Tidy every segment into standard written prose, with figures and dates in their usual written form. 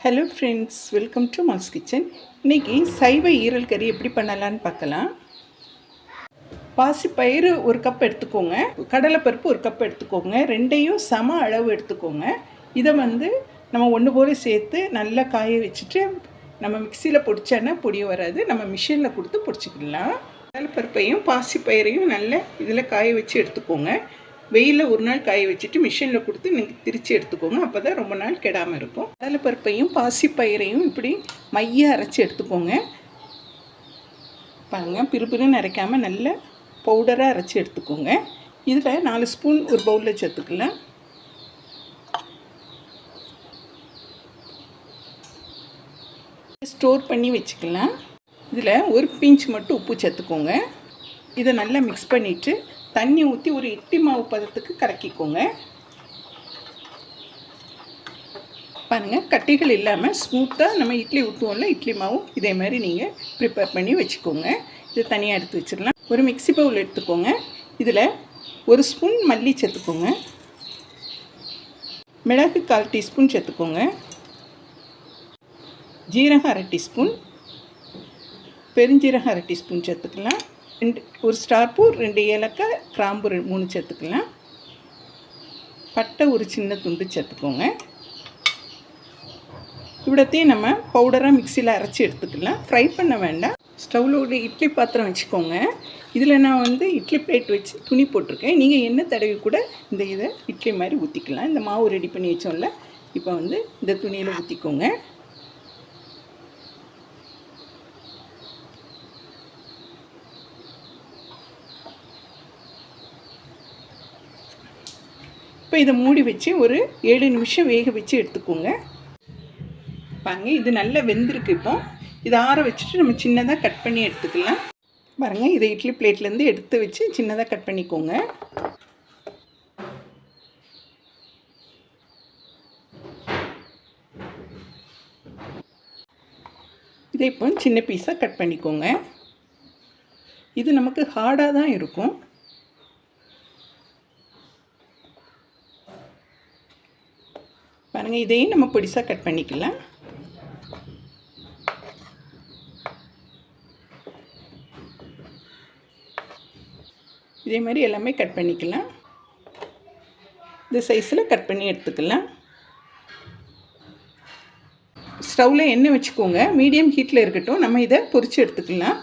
Hello friends, welcome to malls kitchen. இன்றைக்கி சைவ ஈரல் கறி எப்படி பண்ணலான்னு பார்க்கலாம். பாசிப்பயிறு ஒரு கப் எடுத்துக்கோங்க, கடலைப்பருப்பு ஒரு கப் எடுத்துக்கோங்க. ரெண்டையும் சம அளவு எடுத்துக்கோங்க. இதை நம்ம ஒன்று போல் சேர்த்து நல்லா காய வச்சுட்டு நம்ம மிக்சியில் பொடிச்சோன்னா பொடி வராது, நம்ம மிஷினில் கொடுத்து பொடிச்சிக்கலாம். கடலைப்பருப்பையும் பாசிப்பயிரையும் நல்லா இதில் காய வச்சு எடுத்துக்கோங்க. வெயிலில் ஒரு நாள் காய வச்சுட்டு மிஷினில் கொடுத்து நீங்கள் திரித்து எடுத்துக்கோங்க. அப்போ தான் ரொம்ப நாள் கெடாமல் இருக்கும். கடலைப்பருப்பையும் பாசிப்பயிரையும் இப்படி மைய அரைச்சி எடுத்துக்கோங்க. பாருங்கள், பிறுபிறுன்னு அரைக்காமல் நல்ல பவுடராக அரைச்சி எடுத்துக்கோங்க. இதில் 4 ஸ்பூன் ஒரு பவுலில் சேர்த்துக்கலாம். ஸ்டோர் பண்ணி வச்சுக்கலாம். இதில் ஒரு பிஞ்ச் மட்டும் உப்பு சேர்த்துக்கோங்க. இதை நல்லா மிக்ஸ் பண்ணிவிட்டு தண்ணி ஊற்றி ஒரு இட்லி மாவு பதத்துக்கு கலக்கிக்கோங்க. பாருங்கள், கட்டிகள் இல்லாமல் ஸ்மூத்தாக நம்ம இட்லி ஊற்றுவோம்ல, இட்லி மாவும் இதே மாதிரி நீங்கள் ப்ரிப்பேர் பண்ணி வச்சுக்கோங்க. இதை தனியாக எடுத்து வச்சிடலாம். ஒரு மிக்ஸி பவுல் எடுத்துக்கோங்க. இதில் 1 ஸ்பூன் மல்லி சேர்த்துக்கோங்க. மிளகு 1/4 டீஸ்பூன் சேர்த்துக்கோங்க. ஜீரகம் 1/2 டீஸ்பூன், பெருஞ்சீரகம் 1/2 டீஸ்பூன் சேர்த்துக்கலாம். ஒரு ஸ்டார் பூ, 2 ஏலக்காய், கிராம்பு 3 சேர்த்துக்கலாம். பட்டை ஒரு சின்ன துண்டு சேர்த்துக்கோங்க. இவ்வளோத்தையும் நம்ம பவுடராக மிக்சியில் அரைச்சி எடுத்துக்கலாம். ஃப்ரை பண்ண வேண்டாம். ஸ்டவ்வில் ஒரு இட்லி பாத்திரம் வச்சுக்கோங்க. இதில் நான் இட்லி பிளேட் வச்சு துணி போட்டிருக்கேன். நீங்கள் எண்ணெய் தடவி கூட இதை இட்லி மாதிரி ஊற்றிக்கலாம். இந்த மாவு ரெடி பண்ணி வச்சோம்ல, இப்போ இந்த துணியில் ஊற்றிக்கோங்க. இப்போ இதை மூடி வச்சு ஒரு 7 நிமிஷம் வேக வச்சு எடுத்துக்கோங்க. பாருங்கள், இது நல்லா வெந்திருக்கு. இப்போ இதை ஆற வச்சுட்டு நம்ம சின்னதாக கட் பண்ணி எடுத்துக்கலாம். பாருங்கள், இதை இட்லி பிளேட்லேருந்து எடுத்து வச்சு சின்னதாக கட் பண்ணிக்கோங்க. இதை இப்போ சின்ன பீஸாக கட் பண்ணிக்கோங்க. இது நமக்கு ஹார்டாக தான் இருக்கும். பாருங்கள், இதையும் நம்ம பொடிசாக கட் பண்ணிக்கலாம். இதே மாதிரி எல்லாமே கட் பண்ணிக்கலாம். இந்த சைஸில் கட் பண்ணி எடுத்துக்கலாம். ஸ்டவ்வில் எண்ணெய் வச்சுக்கோங்க. மீடியம் ஹீட்டில் இருக்கட்டும். நம்ம இதை பொரித்து எடுத்துக்கலாம்.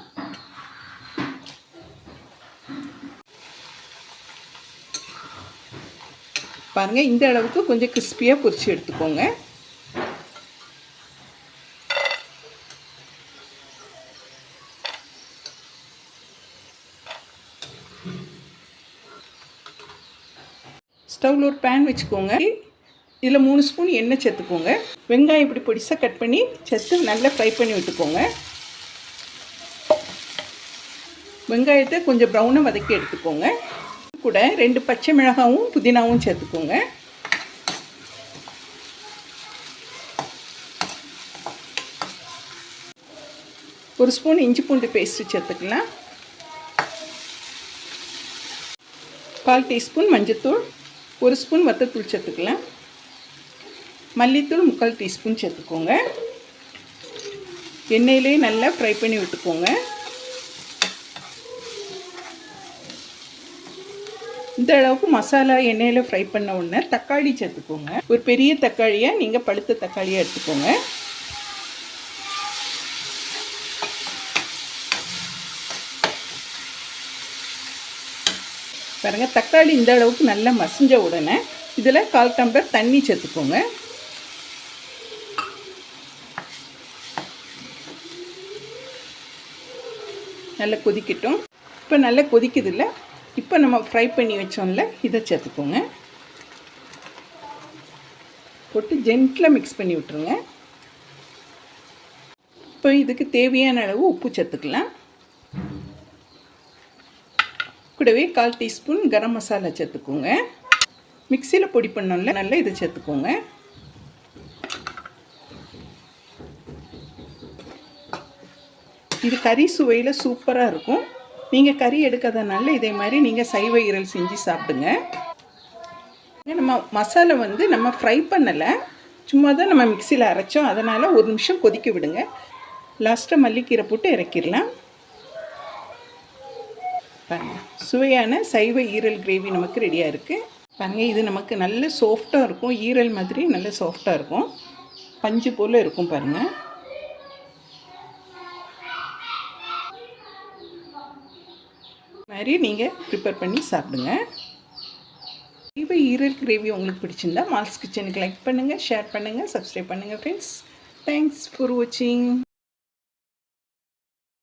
பாருங்கள், இந்த அளவுக்கு கொஞ்சம் கிறிஸ்பியாக பொரித்து எடுத்துக்கோங்க. ஸ்டவ்வில் ஒரு பேன் வச்சுக்கோங்க. இதில் 3 ஸ்பூன் எண்ணெய் சேர்த்துக்கோங்க. வெங்காயம் இப்படி பொடிசாக கட் பண்ணி சேர்த்து நல்லா ஃப்ரை பண்ணி விட்டுக்கோங்க. வெங்காயத்தை கொஞ்சம் ப்ரௌனாக வதக்கி எடுத்துக்கோங்க. கூட 2 பச்சை மிளகாவும் புதினாவும் சேர்த்துக்கோங்க. ஒரு ஸ்பூன் இஞ்சி பூண்டு பேஸ்ட்டு சேர்த்துக்கலாம். 1/4 டீஸ்பூன் மஞ்சள்தூள், 1 ஸ்பூன் வத்தத்தூள் சேர்த்துக்கலாம். மல்லித்தூள் 3/4 டீஸ்பூன் சேர்த்துக்கோங்க. எண்ணெயிலே நல்லா ஃப்ரை பண்ணி விட்டுக்கோங்க. இந்த அளவுக்கு மசாலா எண்ணெயில் ஃப்ரை பண்ண உடனே தக்காளி சேர்த்துக்கோங்க. ஒரு பெரிய தக்காளியாக நீங்கள் பழுத்த தக்காளியாக எடுத்துக்கோங்க. பாருங்கள், தக்காளி இந்த அளவுக்கு நல்லா மசிஞ்ச உடனே இதில் 1/4 டம்ளர் தண்ணி சேர்த்துக்கோங்க. நல்லா கொதிக்கட்டும். இப்போ நல்லா கொதிக்குது இல்லை? இப்போ நம்ம ஃப்ரை பண்ணி வச்சோம்ல, இதை சேர்த்துக்கோங்க. போட்டு ஜென்டிலாக மிக்ஸ் பண்ணி விட்டுருங்க. இப்போ இதுக்கு தேவையான அளவு உப்பு சேர்த்துக்கலாம். கூடவே 1/4 டீஸ்பூன் கரம் மசாலா சேர்த்துக்கோங்க. மிக்சியில் பொடி பண்ணோம்ல, நல்லா இதை சேர்த்துக்கோங்க. இது கறி சுவையில் சூப்பராக இருக்கும். நீங்கள் கறி எடுக்காதனால இதே மாதிரி நீங்கள் சைவ ஈரல் செஞ்சு சாப்பிடுங்க. நம்ம மசாலா நம்ம ஃப்ரை பண்ணலை, சும்மா தான் நம்ம மிக்சியில் அரைச்சோம், அதனால் ஒரு நிமிஷம் கொதிக்க விடுங்க. லாஸ்ட்டாக மல்லிக்கீரை போட்டு இறக்கிடலாம். பாருங்கள், சுவையான சைவ ஈரல் கிரேவி நமக்கு ரெடியாக இருக்குது. பாருங்கள், இது நமக்கு நல்ல சாஃப்டாக இருக்கும். ஈரல் மாதிரி நல்ல சாஃப்டாக இருக்கும், பஞ்சு போல் இருக்கும். பாருங்கள், மாதிரி நீங்கள் ப்ரிப்பேர் பண்ணி சாப்பிடுங்க. சைவ ஈரல் கிரேவி உங்களுக்கு பிடிச்சிருந்தா மால்ஸ் கிச்சனுக்கு லைக் பண்ணுங்கள், ஷேர் பண்ணுங்கள், சப்ஸ்கிரைப் பண்ணுங்கள் ஃப்ரெண்ட்ஸ். தேங்க்ஸ் ஃபார் வாட்சிங்.